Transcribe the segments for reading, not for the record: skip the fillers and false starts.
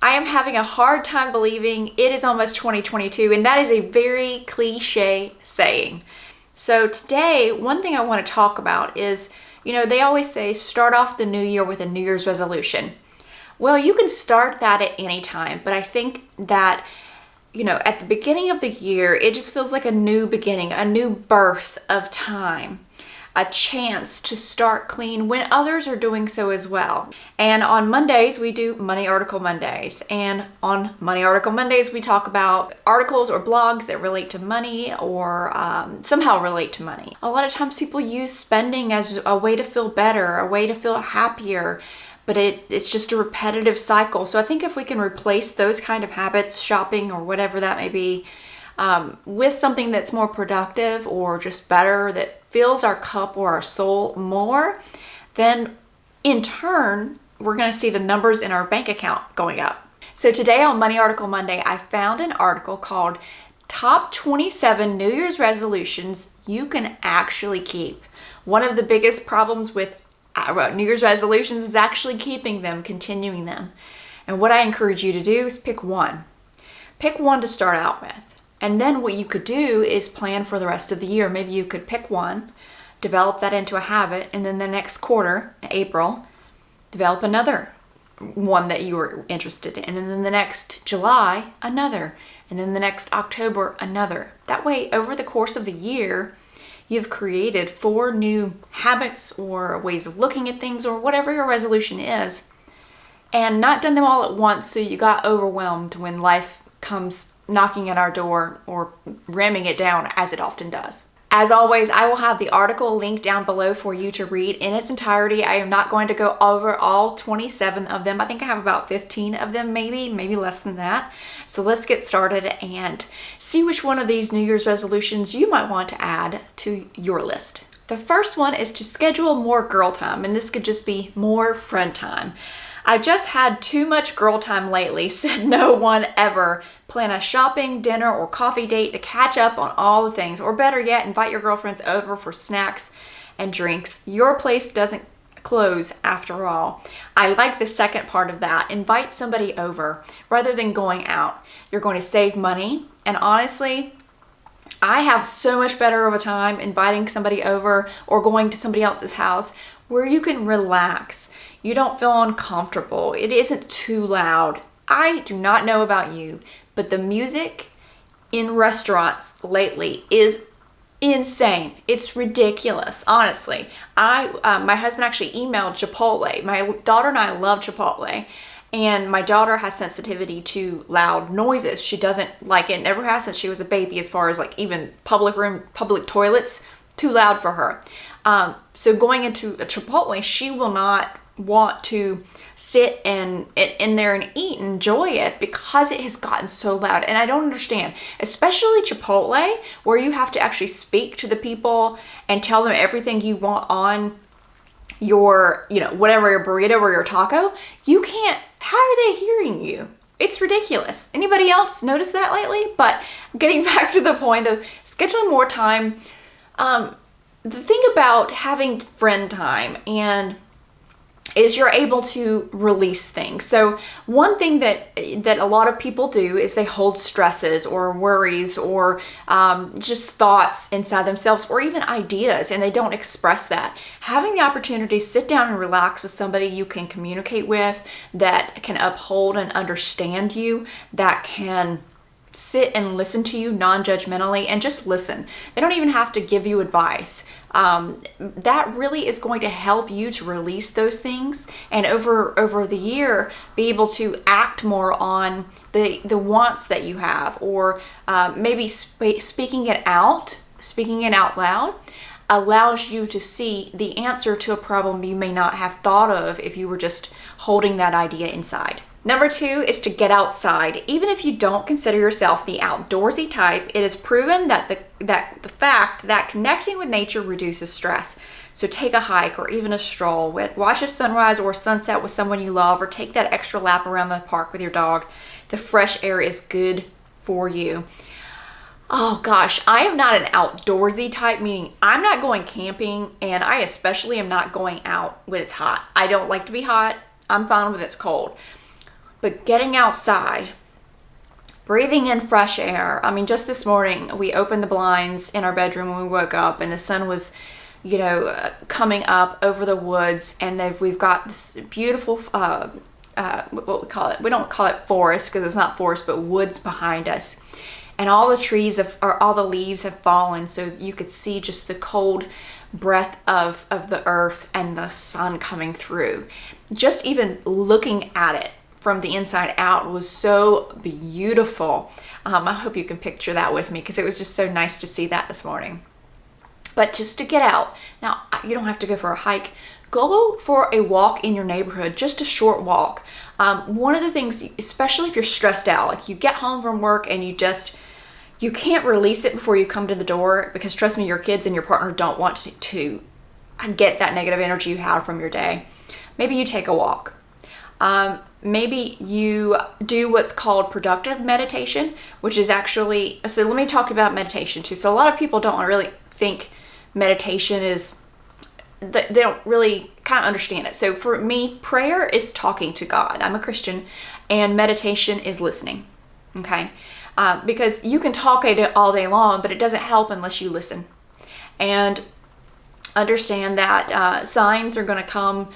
I am having a hard time believing it is almost 2022, and that is a very cliche saying. So today, one thing I want to talk about is, they always say start off the new year with a New Year's resolution. Well, you can start that at any time, but I think that, at the beginning of the year, it just feels like a new beginning, a new birth of time. A chance to start clean when others are doing so as well. And on Mondays, we do Money Article Mondays. And on Money Article Mondays, we talk about articles or blogs that relate to money or somehow relate to money. A lot of times people use spending as a way to feel better, a way to feel happier, but it's just a repetitive cycle. So I think if we can replace those kind of habits, shopping or whatever that may be, with something that's more productive or just better, that fills our cup or our soul more, then in turn, we're going to see the numbers in our bank account going up. So today on Money Article Monday, I found an article called Top 27 New Year's Resolutions You Can Actually Keep. One of the biggest problems with New Year's resolutions is actually keeping them, continuing them. And what I encourage you to do is pick one. Pick one to start out with. And then what you could do is plan for the rest of the year. Maybe you could pick one, develop that into a habit, and then the next quarter, April, develop another one that you were interested in. And then the next July, another. And then the next October, another. That way, over the course of the year, you've created 4 new habits or ways of looking at things or whatever your resolution is, and not done them all at once so you got overwhelmed when life comes knocking at our door or ramming it down, as it often does. As always, I will have the article linked down below for you to read in its entirety. I am not going to go over all 27 of them. I think I have about 15 of them, maybe less than that. So let's get started and see which one of these New Year's resolutions you might want to add to your list. The first one is to schedule more girl time, and this could just be more friend time. I've just had too much girl time lately, said no one ever. Plan a shopping, dinner, or coffee date to catch up on all the things. Or better yet, invite your girlfriends over for snacks and drinks. Your place doesn't close after all. I like the second part of that. Invite somebody over rather than going out. You're going to save money. And honestly, I have so much better of a time inviting somebody over or going to somebody else's house where you can relax. You don't feel uncomfortable. It isn't too loud. I do not know about you, but the music in restaurants lately is insane. It's ridiculous, honestly. My husband actually emailed Chipotle. My daughter and I love Chipotle, and my daughter has sensitivity to loud noises. She doesn't like it, never has since she was a baby, as far as like even public toilets, too loud for her. So going into a Chipotle, she will not want to sit in there and eat and enjoy it because it has gotten so loud. And I don't understand, especially Chipotle, where you have to actually speak to the people and tell them everything you want on your, whatever, your burrito or your taco. You can't, how are they hearing you? It's ridiculous. Anybody else notice that lately? But getting back to the point of scheduling more time, the thing about having friend time is you're able to release things. So one thing that a lot of people do is they hold stresses or worries or just thoughts inside themselves or even ideas, and they don't express that. Having the opportunity to sit down and relax with somebody you can communicate with, that can uphold and understand you, that can sit and listen to you non-judgmentally and just listen. They don't even have to give you advice. That really is going to help you to release those things and over the year be able to act more on the wants that you have, or maybe speaking it out loud allows you to see the answer to a problem you may not have thought of if you were just holding that idea inside. Number 2 is to get outside. Even if you don't consider yourself the outdoorsy type, it is proven that the fact that connecting with nature reduces stress. So take a hike or even a stroll, watch a sunrise or a sunset with someone you love, or take that extra lap around the park with your dog. The fresh air is good for you. Oh gosh, I am not an outdoorsy type, meaning I'm not going camping, and I especially am not going out when it's hot. I don't like to be hot. I'm fine when it's cold. But getting outside, breathing in fresh air. I mean, just this morning, we opened the blinds in our bedroom when we woke up, and the sun was, coming up over the woods, and we've got this beautiful, what we call it. We don't call it forest because it's not forest, but woods behind us. And all the trees all the leaves have fallen, so you could see just the cold breath of the earth and the sun coming through. Just even looking at it from the inside out was so beautiful. I hope you can picture that with me, because it was just so nice to see that this morning. But just to get out, now you don't have to go for a hike. Go for a walk in your neighborhood, just a short walk. One of the things, especially if you're stressed out, like you get home from work and you can't release it before you come to the door, because trust me, your kids and your partner don't want to get that negative energy you have from your day. Maybe you take a walk. Maybe you do what's called productive meditation, which is actually, so let me talk about meditation too. So a lot of people don't really think meditation is, they don't really kind of understand it. So for me, prayer is talking to God. I'm a Christian, and meditation is listening. Okay? Because you can talk all day long, but it doesn't help unless you listen. And understand that signs are going to come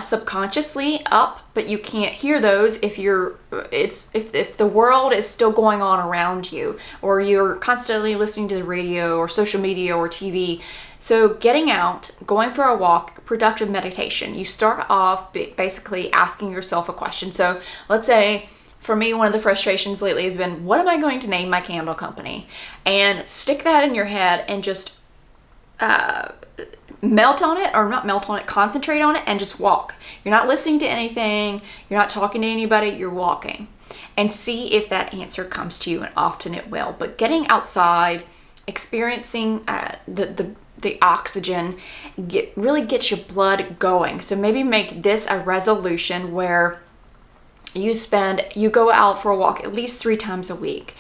subconsciously up, but you can't hear those if the world is still going on around you, or you're constantly listening to the radio or social media or TV. So getting out, going for a walk, productive meditation. You start off basically asking yourself a question. So let's say, for me, one of the frustrations lately has been, what am I going to name my candle company? And stick that in your head and just melt on it, or not melt on it, concentrate on it, and just walk. You're not listening to anything. You're not talking to anybody. You're walking. And see if that answer comes to you, and often it will. But getting outside, experiencing the oxygen, really gets your blood going. So maybe make this a resolution where you go out for a walk at least 3 times a week,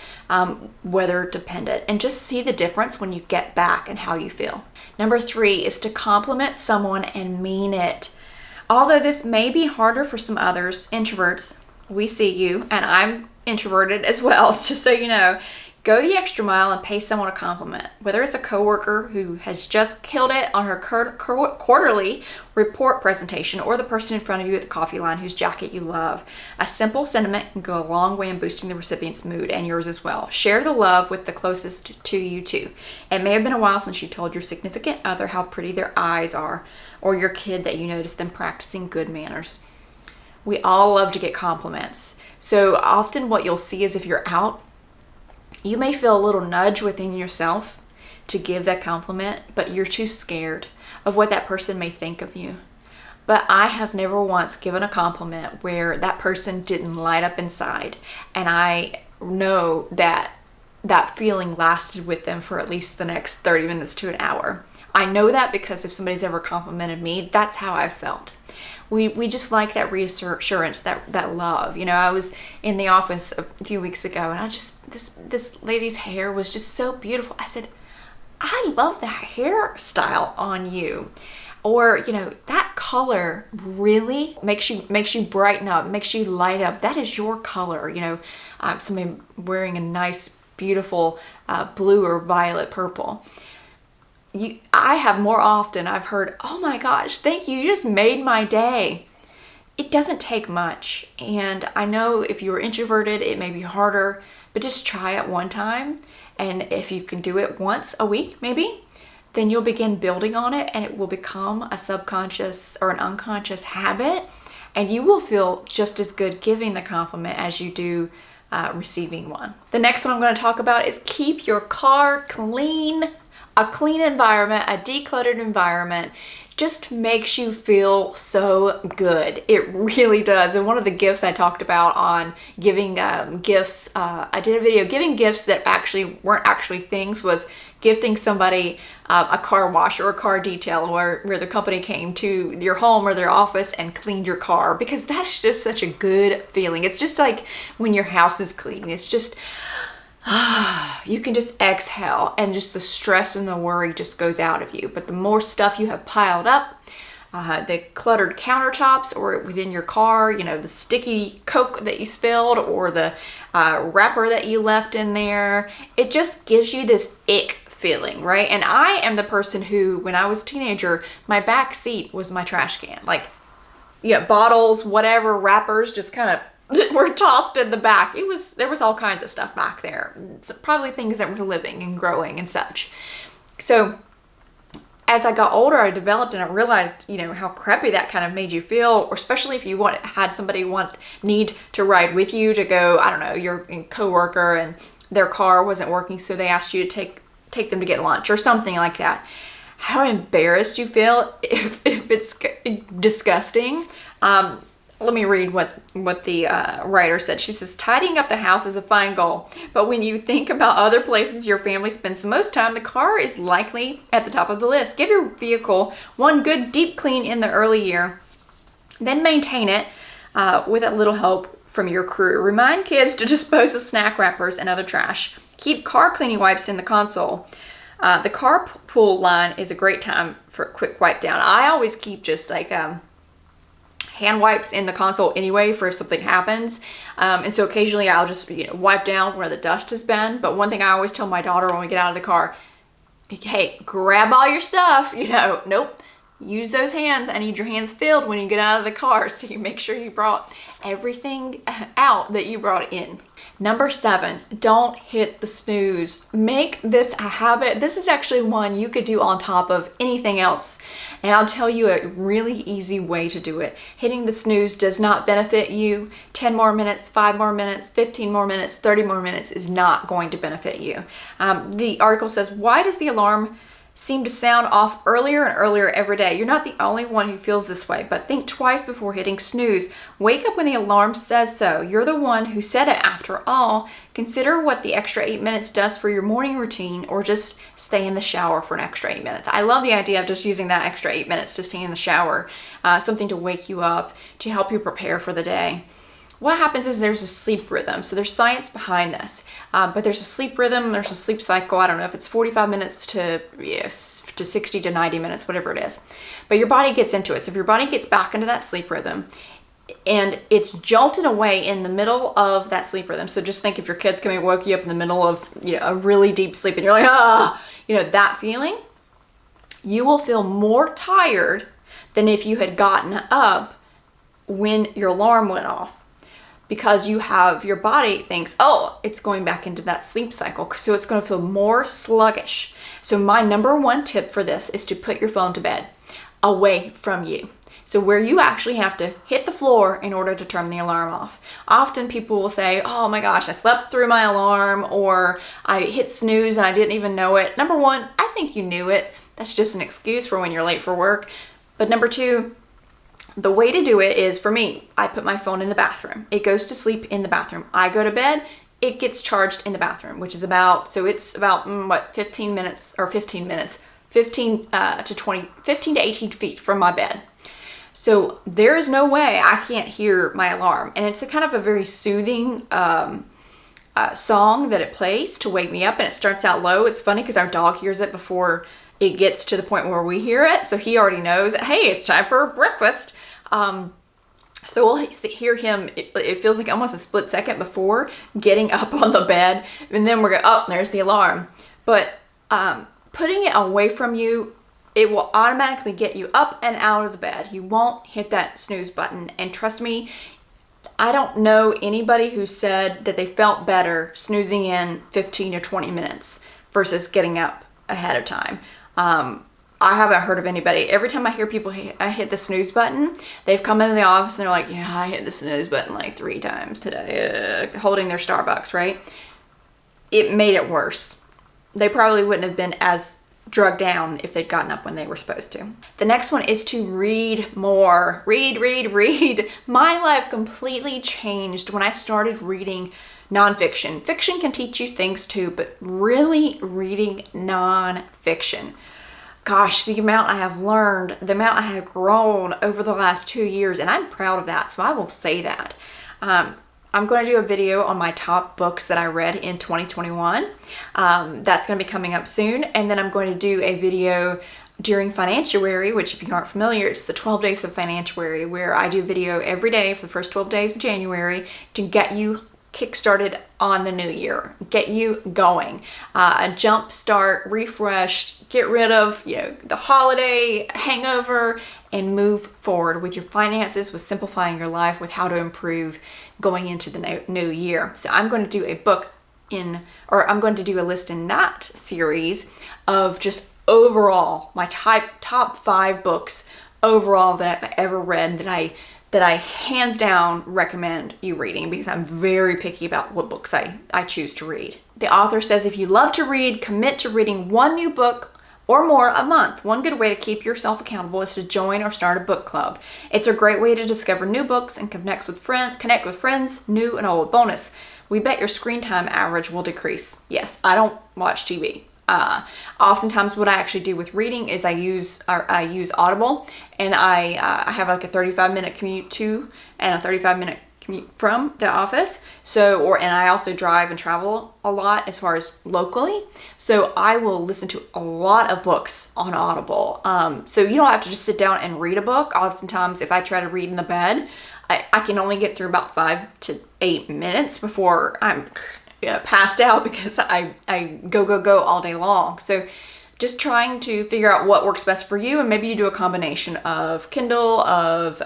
weather dependent, and just see the difference when you get back and how you feel. Number 3 is to compliment someone and mean it. Although this may be harder for some others, introverts, we see you, and I'm introverted as well, just so you know. Go the extra mile and pay someone a compliment. Whether it's a coworker who has just killed it on her quarterly report presentation, or the person in front of you at the coffee line whose jacket you love. A simple sentiment can go a long way in boosting the recipient's mood, and yours as well. Share the love with the closest to you too. It may have been a while since you told your significant other how pretty their eyes are, or your kid that you noticed them practicing good manners. We all love to get compliments. So often what you'll see is, if you're out, you may feel a little nudge within yourself to give that compliment, but you're too scared of what that person may think of you. But I have never once given a compliment where that person didn't light up inside, and I know that feeling lasted with them for at least the next 30 minutes to an hour. I know that because if somebody's ever complimented me, that's how I've felt. We just like that reassurance, that love. I was in the office a few weeks ago, and this lady's hair was just so beautiful. I said, I love that hairstyle on you. Or, that color really makes you brighten up, makes you light up. That is your color. Somebody wearing a nice, beautiful blue or violet purple. I have more often, I've heard, oh my gosh, thank you, you just made my day. It doesn't take much. And I know if you're introverted, it may be harder, but just try it one time. And if you can do it once a week, maybe, then you'll begin building on it, and it will become a subconscious or an unconscious habit. And you will feel just as good giving the compliment as you do receiving one. The next one I'm going to talk about is keep your car clean. A clean environment, a decluttered environment, just makes you feel so good. It really does. And one of the gifts I talked about on giving gifts, I did a video giving gifts that actually weren't actually things, was gifting somebody a car wash or a car detail where the company came to your home or their office and cleaned your car, because that is just such a good feeling. It's just like when your house is clean. It's just, you can just exhale, and just the stress and the worry just goes out of you. But the more stuff you have piled up, the cluttered countertops or within your car, you know, the sticky Coke that you spilled or the wrapper that you left in there. It just gives you this ick feeling, right? And I am the person who, when I was a teenager, my back seat was my trash can. Like, yeah, bottles, whatever, wrappers, just kind of were tossed in the back. There was all kinds of stuff back there. So probably things that were living and growing and such. So as I got older, I developed and I realized, you know, how crappy that kind of made you feel, or especially if you had somebody need to ride with you to go, I don't know, your coworker and their car wasn't working, so they asked you to take them to get lunch or something like that. How embarrassed you feel if it's disgusting. Let me read what the writer said. She says, tidying up the house is a fine goal, but when you think about other places your family spends the most time, the car is likely at the top of the list. Give your vehicle one good deep clean in the early year, then maintain it with a little help from your crew. Remind kids to dispose of snack wrappers and other trash. Keep car cleaning wipes in the console. The carpool line is a great time for a quick wipe down. I always keep just like hand wipes in the console anyway for if something happens. And so occasionally I'll just, you know, wipe down where the dust has been. But one thing I always tell my daughter when we get out of the car, hey, grab all your stuff, you know, nope. Use those hands. I need your hands filled when you get out of the car, so you make sure you brought everything out that you brought in. Number 7, don't hit the snooze. Make this a habit. This is actually one you could do on top of anything else. And I'll tell you a really easy way to do it. Hitting the snooze does not benefit you. 10 more minutes, 5 more minutes, 15 more minutes, 30 more minutes is not going to benefit you. The article says, why does the alarm seem to sound off earlier and earlier every day? You're not the only one who feels this way, but think twice before hitting snooze. Wake up when the alarm says so. You're the one who said it after all. Consider what the extra 8 minutes does for your morning routine, or just stay in the shower for an extra 8 minutes. I love the idea of just using that extra 8 minutes to stay in the shower, something to wake you up, to help you prepare for the day. What happens is there's a sleep rhythm. So there's science behind this, but there's a sleep rhythm, there's a sleep cycle. I don't know if it's 45 minutes to 60 to 90 minutes, whatever it is. But your body gets into it. So if your body gets back into that sleep rhythm and it's jolted away in the middle of that sleep rhythm. So just think if your kids coming woke you up in the middle of, you know, a really deep sleep and you're like, you know, that feeling, you will feel more tired than if you had gotten up when your alarm went off. Because your body thinks, oh, it's going back into that sleep cycle. So it's going to feel more sluggish. So my number 1 tip for this is to put your phone to bed away from you. So where you actually have to hit the floor in order to turn the alarm off. Often people will say, oh my gosh, I slept through my alarm, or I hit snooze and I didn't even know it. Number 1, I think you knew it. That's just an excuse for when you're late for work. But number 2, the way to do it is, for me, I put my phone in the bathroom. It goes to sleep in the bathroom. I go to bed, it gets charged in the bathroom, which is about 15 to 18 feet from my bed. So there is no way I can't hear my alarm. And it's a kind of a very soothing song that it plays to wake me up, and it starts out low. It's funny because our dog hears it before it gets to the point where we hear it. So he already knows, hey, it's time for breakfast. So we'll hear him, it feels like almost a split second before getting up on the bed. And then we're going, oh, there's the alarm. But putting it away from you, it will automatically get you up and out of the bed. You won't hit that snooze button. And trust me, I don't know anybody who said that they felt better snoozing in 15 or 20 minutes versus getting up ahead of time. I haven't heard of anybody. Every time I hear people hit the snooze button, they've come into the office and they're like, yeah, I hit the snooze button like 3 times today, holding their Starbucks, right? It made it worse. They probably wouldn't have been as drugged down if they'd gotten up when they were supposed to. The next one is to read more. Read. My life completely changed when I started reading nonfiction. Fiction can teach you things too, but really reading nonfiction. Gosh, the amount I have learned, the amount I have grown over the last 2 years, and I'm proud of that, so I will say that. I'm going to do a video on my top books that I read in 2021. That's going to be coming up soon, and then I'm going to do a video during Financiary, which if you aren't familiar, it's the 12 days of Financiary, where I do video every day for the first 12 days of January to get you kickstarted on the new year, get you going, a jump start, refreshed, get rid of the holiday hangover, and move forward with your finances, with simplifying your life, with how to improve going into the new year. So I'm going to do I'm going to do a list in that series of just overall my top 5 books overall that I've ever read that I hands down recommend you reading, because I'm very picky about what books I choose to read. The author says if you love to read, commit to reading one new book or more a month. One good way to keep yourself accountable is to join or start a book club. It's a great way to discover new books and connect with friends, new and old. Bonus, we bet your screen time average will decrease. Yes, I don't watch TV. Oftentimes what I actually do with reading is I use Audible, and I have like a 35-minute commute to and a 35-minute commute from the office. And I also drive and travel a lot as far as locally. So I will listen to a lot of books on Audible. So you don't have to just sit down and read a book. Oftentimes if I try to read in the bed, I can only get through about 5 to 8 minutes before I'm passed out, because I go all day long. So just trying to figure out what works best for you, and maybe you do a combination of Kindle, of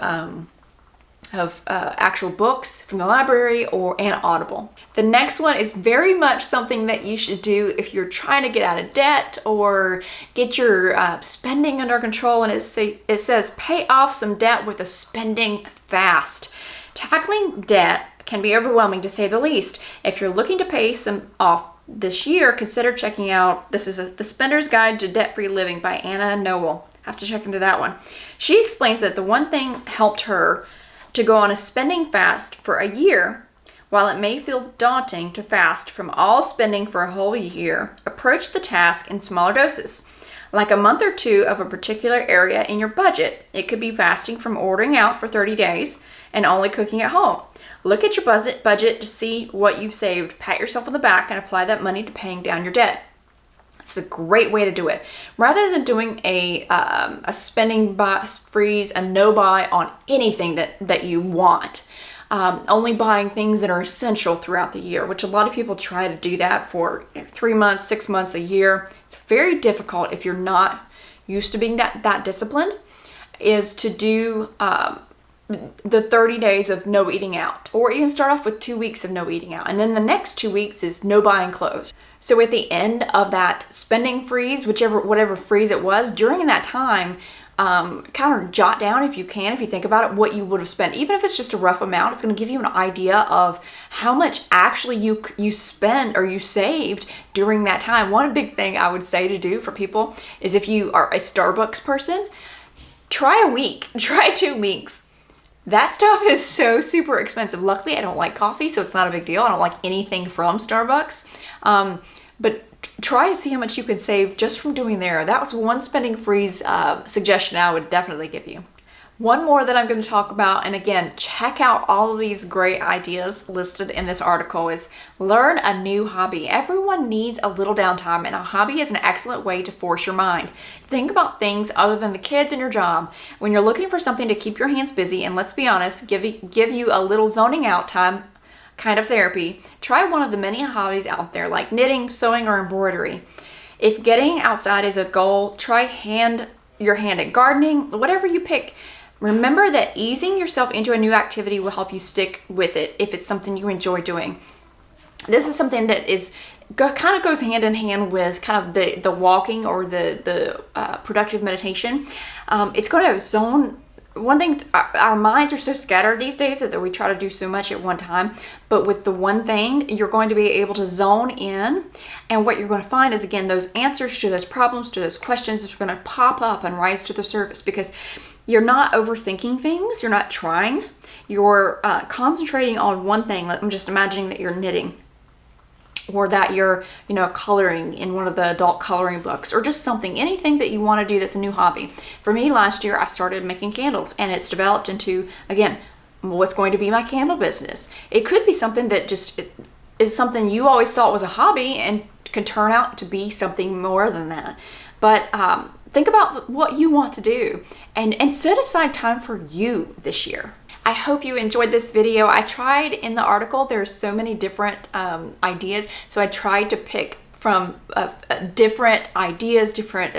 actual books from the library, and Audible. The next one is very much something that you should do if you're trying to get out of debt or get your spending under control, and it says pay off some debt with a spending fast. Tackling debt can be overwhelming, to say the least. If you're looking to pay some off this year, consider checking out, this is The Spender's Guide to Debt-Free Living by Anna Noel. Have to check into that one. She explains that the one thing helped her to go on a spending fast for a year. While it may feel daunting to fast from all spending for a whole year, approach the task in smaller doses. Like a month or 2 of a particular area in your budget. It could be fasting from ordering out for 30 days and only cooking at home. Look at your budget to see what you've saved, pat yourself on the back, and apply that money to paying down your debt. It's a great way to do it. Rather than doing a spending freeze, a no buy on anything that you want, only buying things that are essential throughout the year, which a lot of people try to do that for 3 months, 6 months, a year. It's very difficult if you're not used to being that disciplined, is to do the 30 days of no eating out, or you can start off with 2 weeks of no eating out, and then the next 2 weeks is no buying clothes. So at the end of that spending freeze, whatever freeze it was, during that time, kind of jot down, if you think about it, what you would have spent. Even if it's just a rough amount, it's going to give you an idea of how much actually you spend or you saved during that time. One big thing I would say to do for people is, if you are a Starbucks person, try a week, try 2 weeks. That stuff is so super expensive. Luckily, I don't like coffee, so it's not a big deal. I don't like anything from Starbucks. But try to see how much you can save just from doing there. That was one spending freeze suggestion I would definitely give you. One more that I'm going to talk about, and again, check out all of these great ideas listed in this article, is learn a new hobby. Everyone needs a little downtime, and a hobby is an excellent way to force your mind. Think about things other than the kids and your job. When you're looking for something to keep your hands busy, and let's be honest, give you a little zoning out time kind of therapy, try one of the many hobbies out there like knitting, sewing, or embroidery. If getting outside is a goal, try your hand at gardening, whatever you pick. Remember that easing yourself into a new activity will help you stick with it if it's something you enjoy doing. This is something that kind of goes hand in hand with kind of the walking or the productive meditation. It's going to zone. One thing, our minds are so scattered these days that we try to do so much at one time. But with the one thing, you're going to be able to zone in. And what you're going to find is, again, those answers to those problems, to those questions, are going to pop up and rise to the surface, because you're not overthinking things. You're not trying. You're concentrating on one thing. I'm just imagining that you're knitting, or that you're, coloring in one of the adult coloring books, or just anything that you want to do that's a new hobby. For me, last year, I started making candles, and it's developed into, again, what's going to be my candle business. It could be something that just is something you always thought was a hobby and can turn out to be something more than that. But think about what you want to do and set aside time for you this year. I hope you enjoyed this video. I tried in the article, there's so many different ideas, so I tried to pick from different ideas, different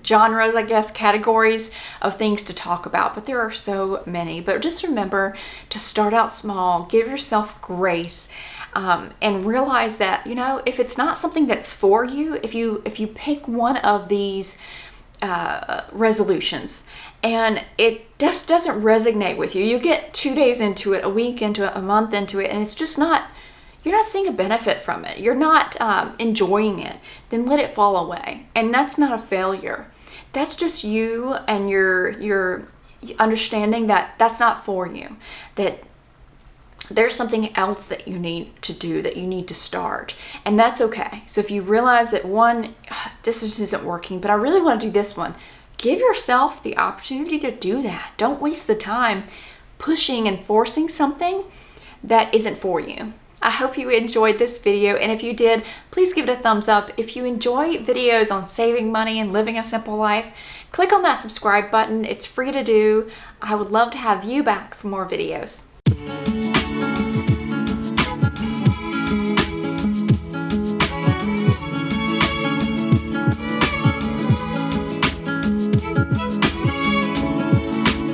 genres, I guess, categories of things to talk about, but there are so many. But just remember to start out small, give yourself grace, and realize that, you know, if it's not something that's for you, if you pick one of these resolutions and it just doesn't resonate with you, you get 2 days into it, a week into it, a month into it, and it's just not, you're not seeing a benefit from it, you're not enjoying it, then let it fall away. And that's not a failure. That's just you and your understanding that that's not for you, that there's something else that you need to do, that you need to start, and that's okay. So if you realize that one, this just isn't working, but I really want to do this one, give yourself the opportunity to do that. Don't waste the time pushing and forcing something that isn't for you. I hope you enjoyed this video, and if you did, please give it a thumbs up. If you enjoy videos on saving money and living a simple life, click on that subscribe button. It's free to do. I would love to have you back for more videos.